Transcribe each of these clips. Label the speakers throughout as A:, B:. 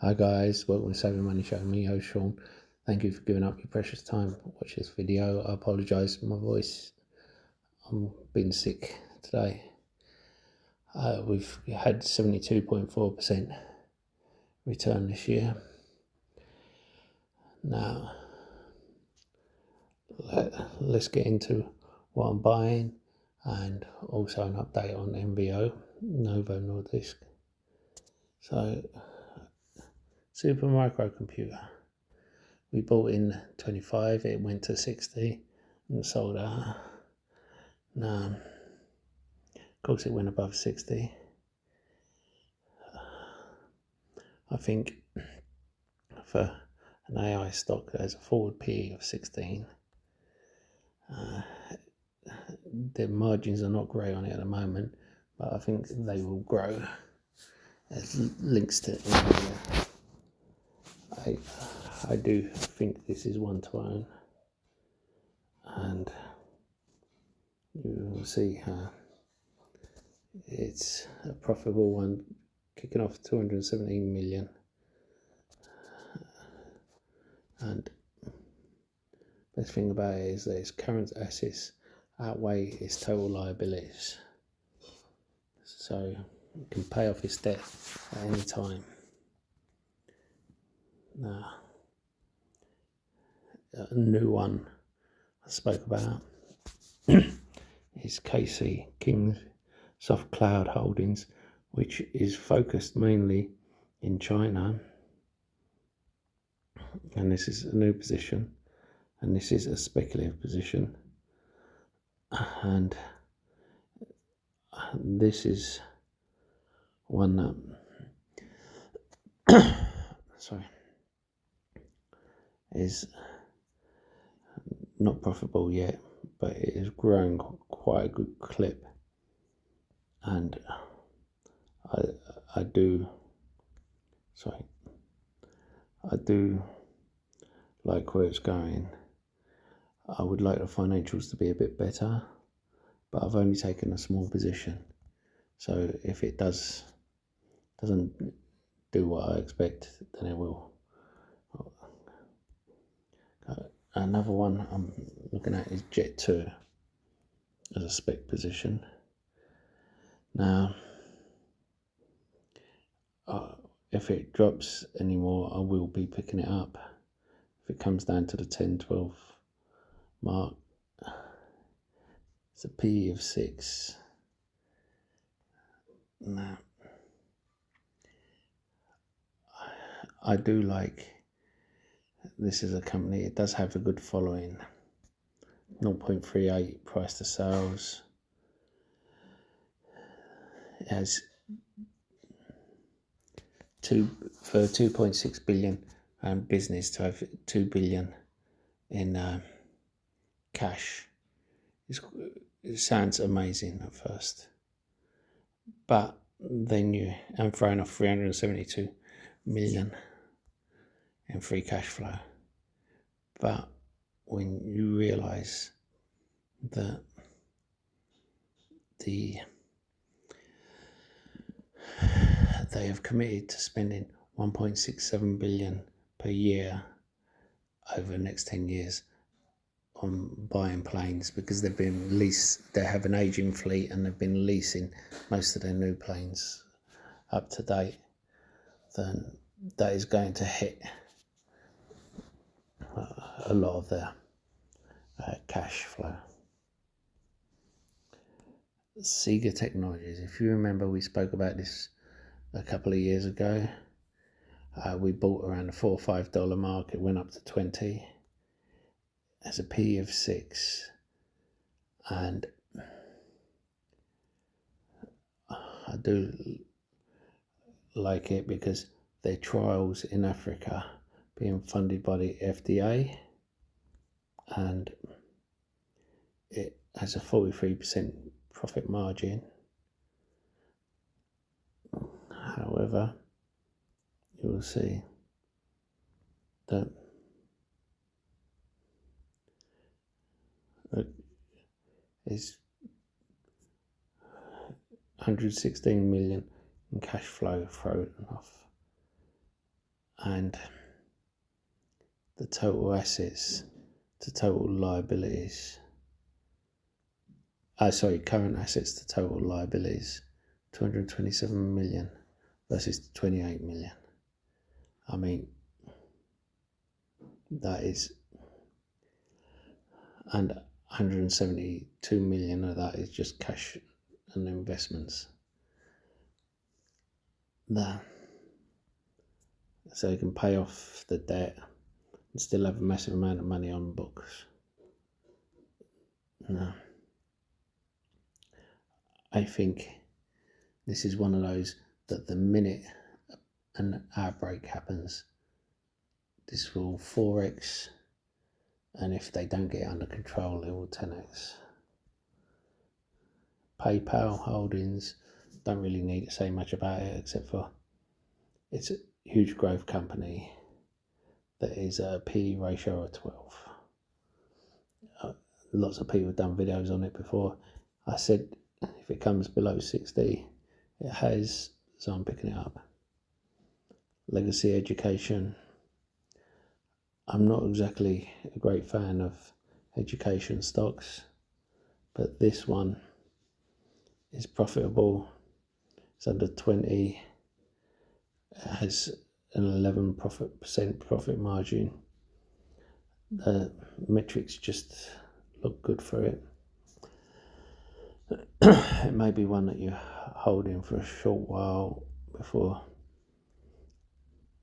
A: Hi guys, welcome to Savvy Money Show. Me, host Sean. Thank you for giving up your precious time to watch this video. I apologise for my voice. I'm been sick today. We've had 72.4% return this year. Now, let's get into what I'm buying and also an update on NVO, Novo Nordisk. So, super microcomputer. We bought in 25, it went to 60 and sold out. Now, of course it went above 60. I think for an AI stock there's a forward PE of 16. The margins are not great on it at the moment, but I think they will grow as links to Nvidia. I do think this is one to own, and you will see how it's a profitable one, kicking off 217 million, and best thing about it is that its current assets outweigh its total liabilities, so it can pay off its debt at any time. Now, a new one I spoke about is KC King's Soft Cloud Holdings, which is focused mainly in China, and this is a new position, and this is a speculative position, and this is one that is not profitable yet, but it is growing quite a good clip, and I do like where it's going. I would like the financials to be a bit better, but I've only taken a small position, so if it doesn't do what I expect, then it will. Another one I'm looking at is Jet2 as a spec position. Now, if it drops anymore, I will be picking it up. If it comes down to the 10-12 mark, it's a PE of 6. Now, I do like this as a company. It does have a good following. 0.38 price to sales. It has 2.6 billion business to have 2 billion in cash. It sounds amazing at first, but then I'm throwing off 372 million in free cash flow. But when you realise that they have committed to spending 1.67 billion per year over the next 10 years on buying planes, because they have an aging fleet and they've been leasing most of their new planes up to date, then that is going to hit a lot of their cash flow. Sega Technologies, if you remember, we spoke about this a couple of years ago. We bought around the $4 or $5 mark. It went up to 20. Has a P of 6, and I do like it because their trials in Africa being funded by the FDA, and it has a 43% profit margin. However, you will see that is 116 million in cash flow thrown off. and the total assets to total liabilities, current assets to total liabilities, 227 million versus 28 million. I mean, that is, and 172 million of that is just cash and investments. So you can pay off the debt and still have a massive amount of money on books. No. I think this is one of those that the minute an outbreak happens, this will 4x, and if they don't get it under control, it will 10x. PayPal Holdings, don't really need to say much about it except for it's a huge growth company that is a PE ratio of 12. Lots of people have done videos on it before. I said if it comes below 60, it has, so I'm picking it up. Legacy Education. I'm not exactly a great fan of education stocks, but this one is profitable. It's under 20. It has an 11% profit margin. The metrics just look good for it. It may be one that you're holding for a short while before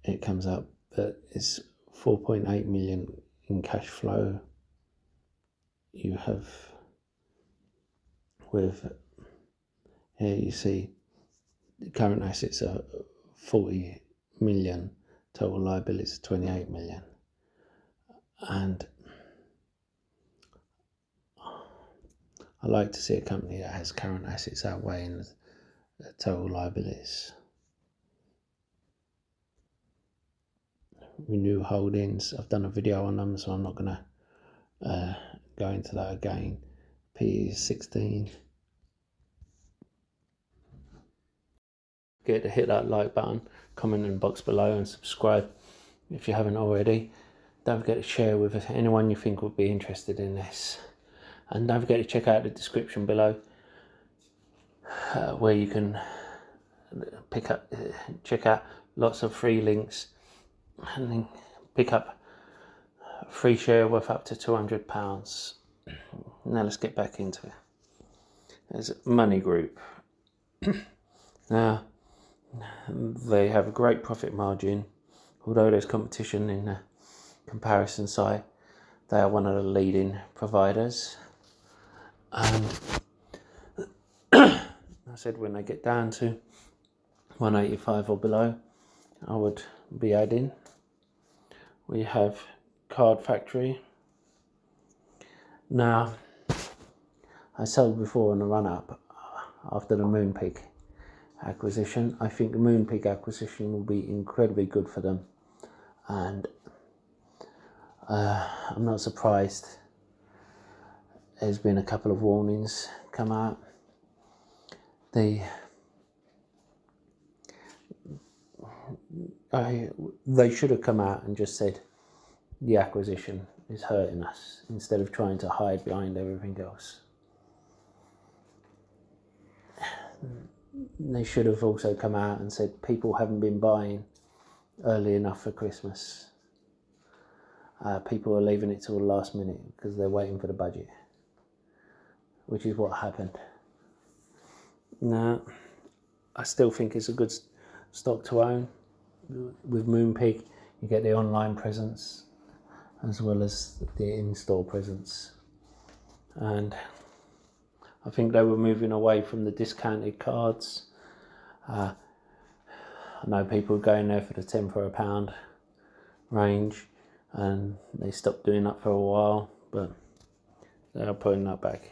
A: it comes up, but it's 4.8 million in cash flow. You have, with here you see the current assets are 40 million, total liabilities 28 million, and I like to see a company that has current assets outweighing the total liabilities. Renew Holdings, I've done a video on them, so I'm not going to go into that again. PE is 16. Get to hit that like button, comment in the box below, and subscribe if you haven't already. Don't forget to share with anyone you think would be interested in this. And don't forget to check out the description below where you can check out lots of free links and then pick up a free share worth up to £200. Now let's get back into it. There's Money Group. Now they have a great profit margin, although there's competition in the comparison site. They are one of the leading providers. And I said when they get down to 185 or below, I would be adding. We have Card Factory. Now, I sold before on the run up after the Moonpig acquisition. I think the Moonpig acquisition will be incredibly good for them, and I'm not surprised. There's been a couple of warnings come out. They should have come out and just said the acquisition is hurting us, instead of trying to hide behind everything else. They should have also come out and said people haven't been buying early enough for Christmas. People are leaving it till the last minute because they're waiting for the budget, which is what happened. Now, I still think it's a good stock to own. With Moonpig, you get the online presence as well as the in-store presence. And I think they were moving away from the discounted cards. I know people were going there for the 10 for a pound range, and they stopped doing that for a while, but they are putting that back.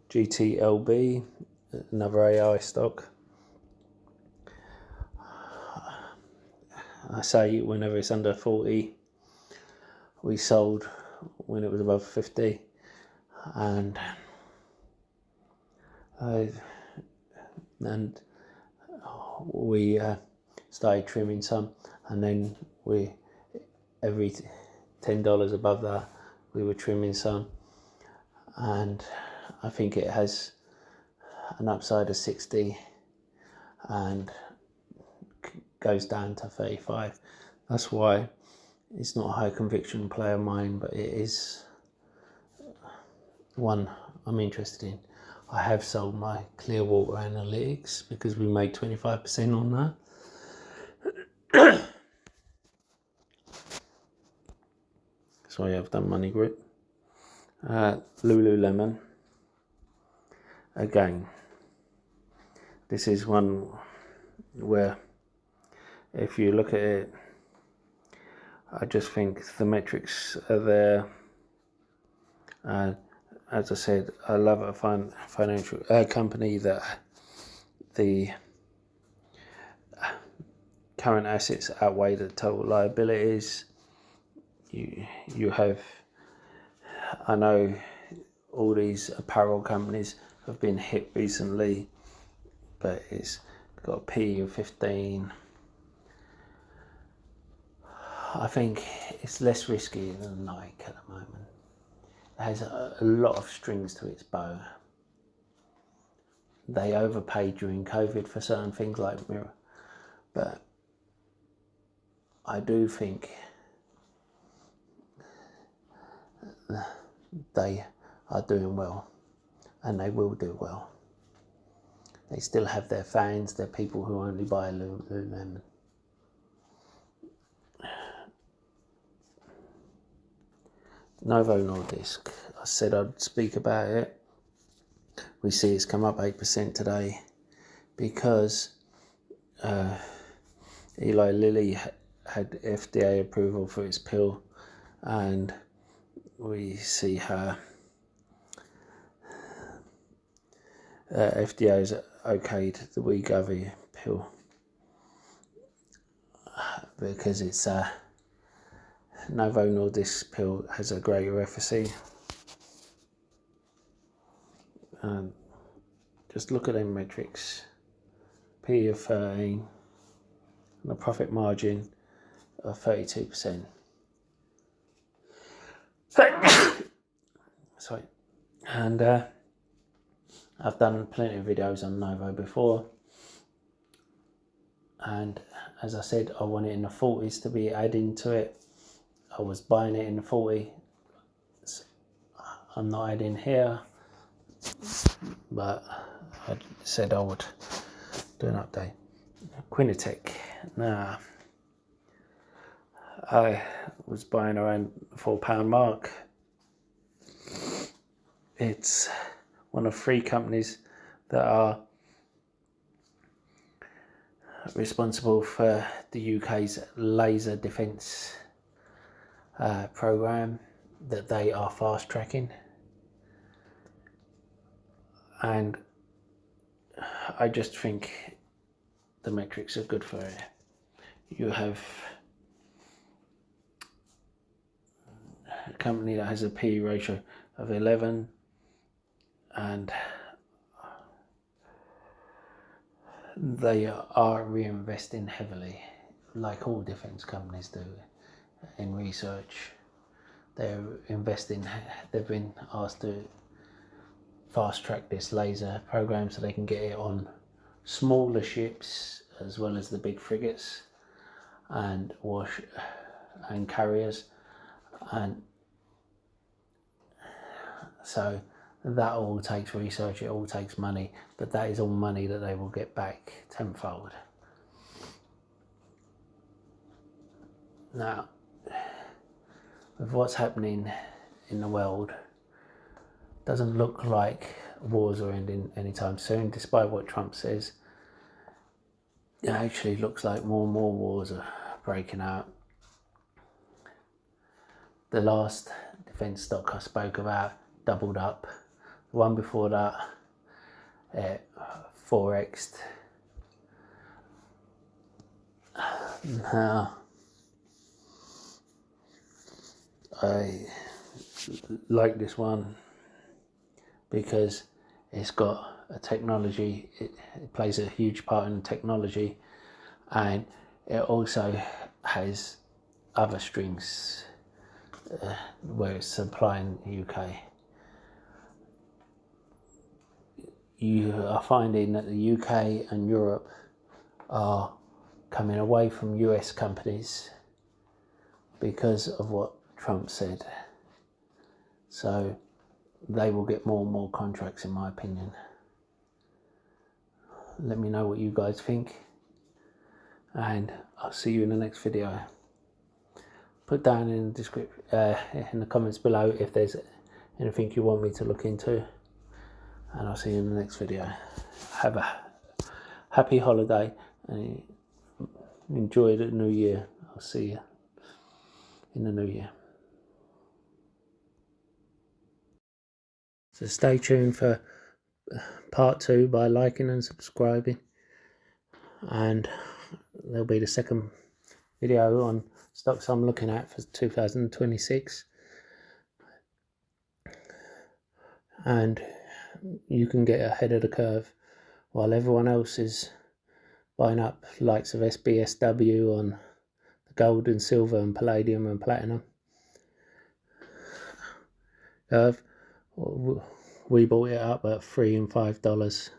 A: GTLB, another AI stock. I say whenever it's under 40, we sold when it was above 50, and we started trimming some, and then every $10 above that we were trimming some, and I think it has an upside of 60 and goes down to 35. That's why it's not a high conviction play of mine, but it is one I'm interested in. I have sold my Clearwater Analytics because we made 25% on that. So I have done Money Group. Lululemon. Again, this is one where if you look at it, I just think the metrics are there. And as I said, I love a financial company that the current assets outweigh the total liabilities. You have, I know all these apparel companies have been hit recently, but it's got a P of 15. I think it's less risky than Nike at the moment. It has a lot of strings to its bow. They overpaid during COVID for certain things like mirror, but I do think they are doing well, and they will do well. They still have their fans, their people who only buy Lululemon. Novo Nordisk, I said I'd speak about it. We see it's come up 8% today because Eli Lilly had FDA approval for its pill, and we see her FDA has okayed the Wegovy pill because it's Novo Nordisk pill has a greater efficacy. Just look at them metrics. P of 13 and a profit margin of 32%. Sorry. And I've done plenty of videos on Novo before, and as I said, I want it in the 40s to be adding to it. I was buying it in the 40. I'm not adding here, but I said I would do an update. Quidco. Now, I was buying around £4 mark. It's one of 3 companies that are responsible for the UK's laser defence programme that they are fast tracking, and I just think the metrics are good for it. You have a company that has a PE ratio of 11, and they are reinvesting heavily, like all defence companies do, in research. They're investing, they've been asked to fast track this laser program so they can get it on smaller ships as well as the big frigates and carriers, and so that all takes research, it all takes money, but that is all money that they will get back tenfold. Now, with what's happening in the world, doesn't look like wars are ending anytime soon, despite what Trump says. It actually looks like more and more wars are breaking out. The last defence stock I spoke about doubled up. The one before that, 4x'd. Now, I like this one because it's got a technology, it plays a huge part in technology, and it also has other strings where it's supplying the UK. You are finding that the UK and Europe are coming away from US companies because of what Trump said. So they will get more and more contracts, in my opinion. Let me know what you guys think, and I'll see you in the next video. Put down in the description, in the comments below, if there's anything you want me to look into, and I'll see you in the next video. Have a happy holiday and enjoy the new year. I'll see you in the new year. So stay tuned for part 2 by liking and subscribing, and there'll be the second video on stocks I'm looking at for 2026, and you can get ahead of the curve while everyone else is buying up likes of SBSW on the gold and silver and palladium and platinum curve. We bought it up at $3 and $5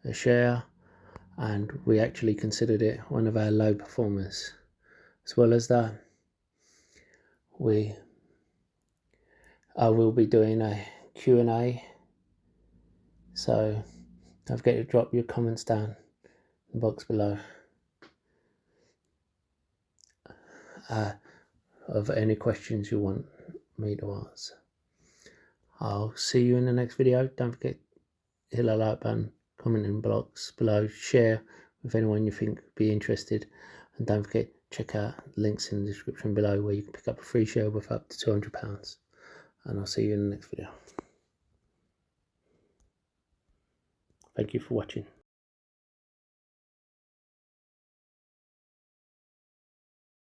A: a share, and we actually considered it one of our low performers. As well as that, I will be doing a Q&A, so don't forget to drop your comments down in the box below of any questions you want me to answer. I'll see you in the next video. Don't forget to hit the like button, comment in the box below, share with anyone you think would be interested, and don't forget to check out links in the description below where you can pick up a free share with up to £200. And I'll see you in the next video. Thank you for watching.